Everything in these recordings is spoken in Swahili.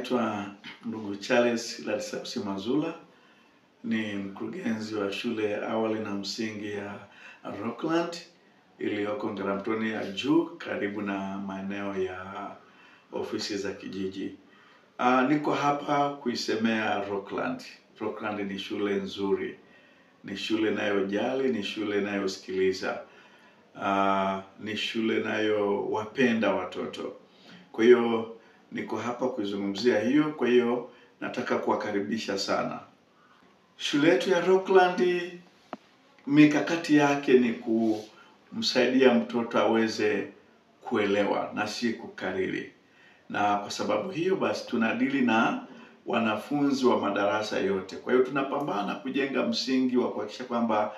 Naitwa ndugu Charles Ladislas Mazula, ni mkurugenzi wa shule ya awali na msingi ya Rockland iliyoko Ngaramtoni ya juu karibu na maeneo ya ofisi za kijiji. Niko hapa kuisemea Rockland. Rockland ni shule nzuri, ni shule inayojali, ni shule inayosikiliza, ni shule inayowapenda watoto. Kwa hiyo niko hapa kuzungumzia hiyo. Kwa hiyo nataka kuwakaribisha sana. Shule yetu ya Rockland, mikakati yake ni kumsaidia mtoto aweze kuelewa na si kukariri. Na kwa sababu hiyo basi tunadili na wanafunzi wa madarasa yote. Kwa hiyo tunapambana kujenga msingi wa kuhakikisha kwamba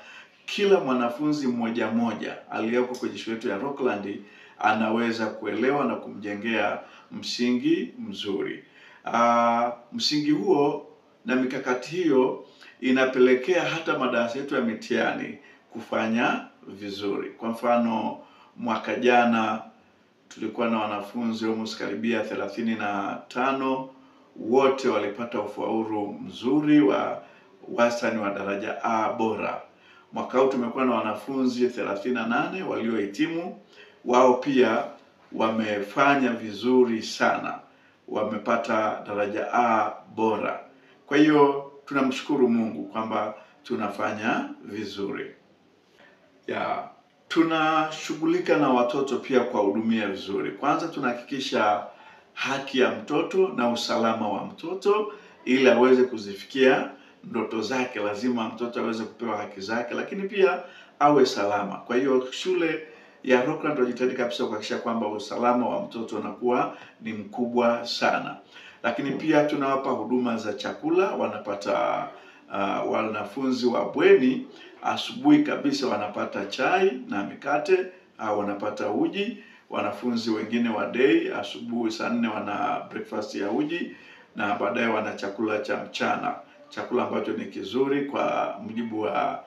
kila mwanafunzi mmoja mmoja aliyeko kwenye shule yetu ya Rockland anaweza kuelewa na kumjengea msingi mzuri. Msingi huo na mikakati hiyo inapelekea hata madarasa yetu ya mitihani kufanya vizuri. Kwa mfano, mwaka jana tulikuwa na wanafunzi almost karibia 35, wote walipata ufaulu mzuri wa wastani wa daraja A bora. Mwaka huu tumekuwa na wanafunzi 38 waliohitimu, wao pia wamefanya vizuri sana, wamepata daraja A bora. Kwa hiyo tunamshukuru Mungu kwamba tunafanya vizuri. Tunashughulika na watoto pia kwa hudumia vizuri. Kwanza tunahakikisha haki ya mtoto na usalama wa mtoto ili aweze kuzifikia ndoto zake. Lazima mtoto aweze kupewa haki zake, lakini pia awe salama. Kwa hiyo shule ya Rockland tunajitahidi kabisa kuhakikisha kwamba usalama wa mtoto unakuwa ni mkubwa sana. Lakini pia tunawapa huduma za chakula. Wanapata wanafunzi wa bweni asubuhi kabisa wanapata chai na mikate, wanapata uji. Wanafunzi wengine wa day asubuhi saa 4 wana breakfast ya uji, na baadaye wana chakula cha mchana, chakula ambacho ni kizuri kwa mujibu wa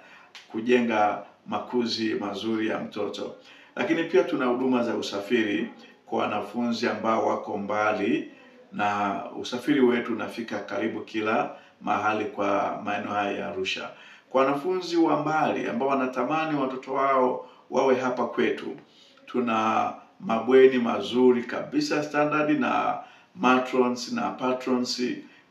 kujenga makuzi mazuri ya mtoto. Lakini pia tuna huduma za usafiri kwa wanafunzi ambao wako mbali, na usafiri wetu unafika karibu kila mahali kwa maeneo haya ya Arusha. Kwa wanafunzi wa mbali ambao wanatamani watoto wao wawe hapa kwetu, tuna mabweni mazuri kabisa standard, na matrons na patrons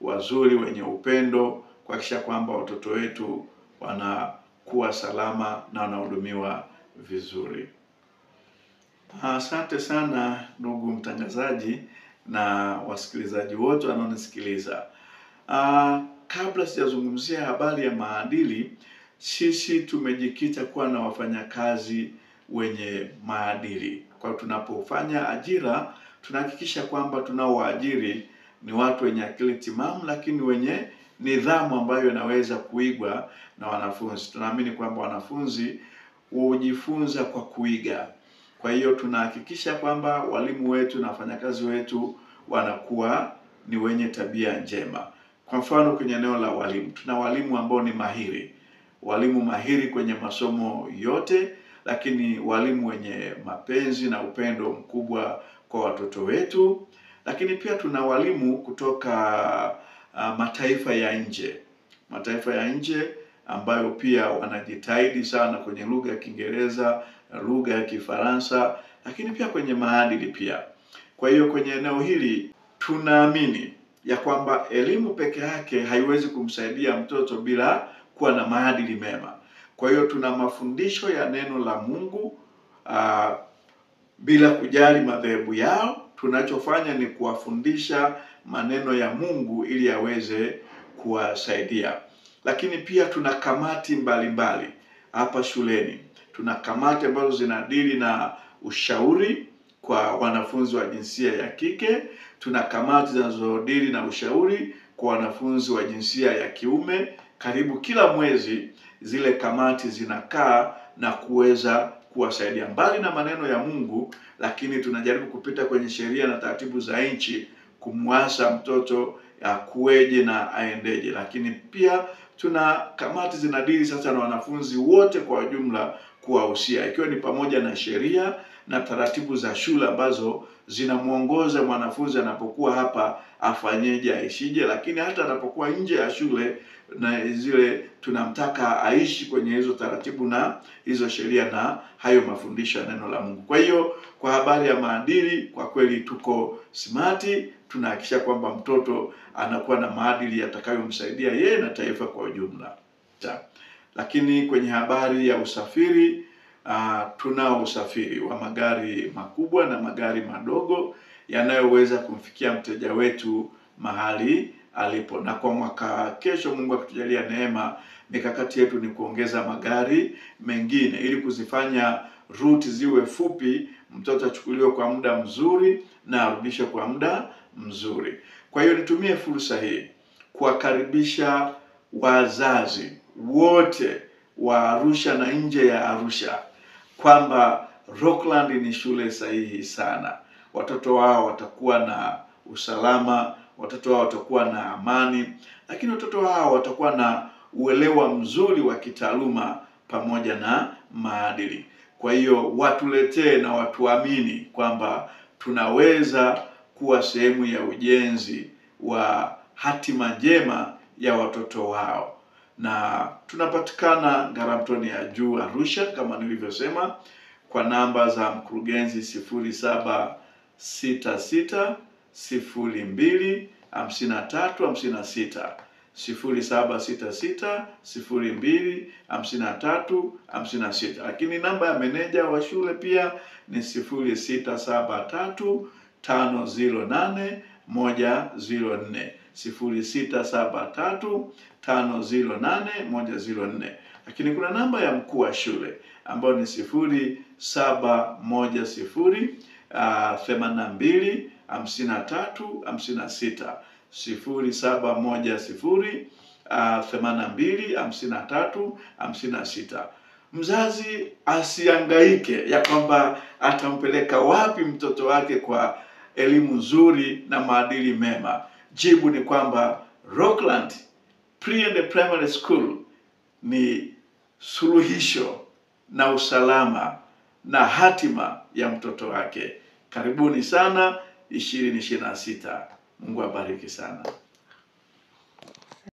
wazuri wenye upendo kuhakikisha kwamba watoto wetu wanakuwa salama na wanahudumiwa vizuri. Asante sana ndugu mtangazaji na wasikilizaji wote wanaonisikiliza. Kabla sijazungumzia habari ya maadili, sisi tumejikita kuwa na wafanyakazi wenye maadili. Kwa tunapofanya ajira, tunahakikisha kwamba tunaowaajiri ni watu wenye akili timamu, lakini wenye nidhamu ambayo inaweza kuigwa na wanafunzi. Tunaamini kwamba wanafunzi hujifunza kwa kuiga. Kwa hiyo tunahakikisha kwamba walimu wetu na wafanyakazi wetu wanakuwa ni wenye tabia njema. Kwa mfano, kwenye eneo la walimu, tuna walimu ambao ni mahiri. Walimu mahiri kwenye masomo yote, lakini walimu wenye mapenzi na upendo mkubwa kwa watoto wetu. Lakini pia tuna walimu kutoka mataifa ya nje. Mataifa ya nje ambayo pia wanajitahidi sana kwenye lugha ya Kiingereza, lugha ya Kifaransa, lakini pia kwenye maadili pia. Kwa hiyo kwenye eneo hili tunaamini ya kwamba elimu peke yake haiwezi kumsaidia mtoto bila kuwa na maadili mema. Kwa hiyo tuna mafundisho ya neno la Mungu bila kujali madhehebu yao. Tunachofanya ni kuwafundisha maneno ya Mungu ili aweze kuwasaidia. Lakini pia tuna kamati mbalimbali hapa shuleni. Tuna kamati ambazo zinadili na ushauri kwa wanafunzi wa jinsia ya kike. Tuna kamati zinazodili na ushauri kwa wanafunzi wa jinsia ya kiume. Karibu kila mwezi zile kamati zinakaa na kuweza kuwasaidia. Mbali na maneno ya Mungu, lakini tunajaribu kupita kwenye sheria na taratibu za nchi kumwasa mtoto akueje na aendeje. Lakini pia tuna kamati zinadili sasa na wanafunzi wote kwa ujumla kuwahusia, ikiwa ni pamoja na sheria na taratibu za shule ambazo zinamuongoza mwanafunzi anapokuwa hapa afanyeje, aishije, lakini hata anapokuwa nje ya shule na zile tunamtaka aishi kwenye hizo taratibu na hizo sheria na hayo mafundisho ya neno la Mungu. Kwa hiyo kwa habari ya maadili, kwa kweli tuko smart, tunahakikisha kwamba mtoto anakuwa na maadili yatakayomsaidia yeye na taifa kwa ujumla. Lakini kwenye habari ya usafiri, tunao usafiri wa magari makubwa na magari madogo yanayoweza kumfikia mteja wetu mahali alipo. Na kwa mwaka kesho, Mungu akitujalia neema, mikakati yetu ni kuongeza magari mengine ili kuzifanya route ziwe fupi, mtoto achukuliwe kwa muda mzuri na arudishwe kwa muda mzuri. Kwa hiyo nitumie fursa hii kuwakaribisha wazazi wote wa Arusha na nje ya Arusha kwamba Rockland ni shule sahihi sana. Watoto wao watakuwa na usalama, watoto wao watakuwa na amani, lakini watoto wao watakuwa na uelewa mzuri wa kitaaluma pamoja na maadili. Kwa hiyo watuletee na watuamini kwamba tunaweza kuwa sehemu ya ujenzi wa hatima njema ya watoto wao. Na tunapatikana Ngaramtoni ya Juu Arusha, kama nilivyosema, kwa namba za mkurugenzi 0766 02 5356, 0766 02 5356. Lakini namba ya meneja wa shule pia ni 0673 508 104, 0673 508 104. Lakini kuna namba ya mkuu wa shule ambayo ni 0710 82 53 56, 0710 82 53 56. Mzazi asihangaike ya kwamba atampeleka wapi mtoto wake kwa elimu nzuri na maadili mema. Jibu ni kwamba Rockland Pre and Primary School ni suluhisho na usalama na hatima ya mtoto wake. Karibuni sana 2026. Mungu abariki sana.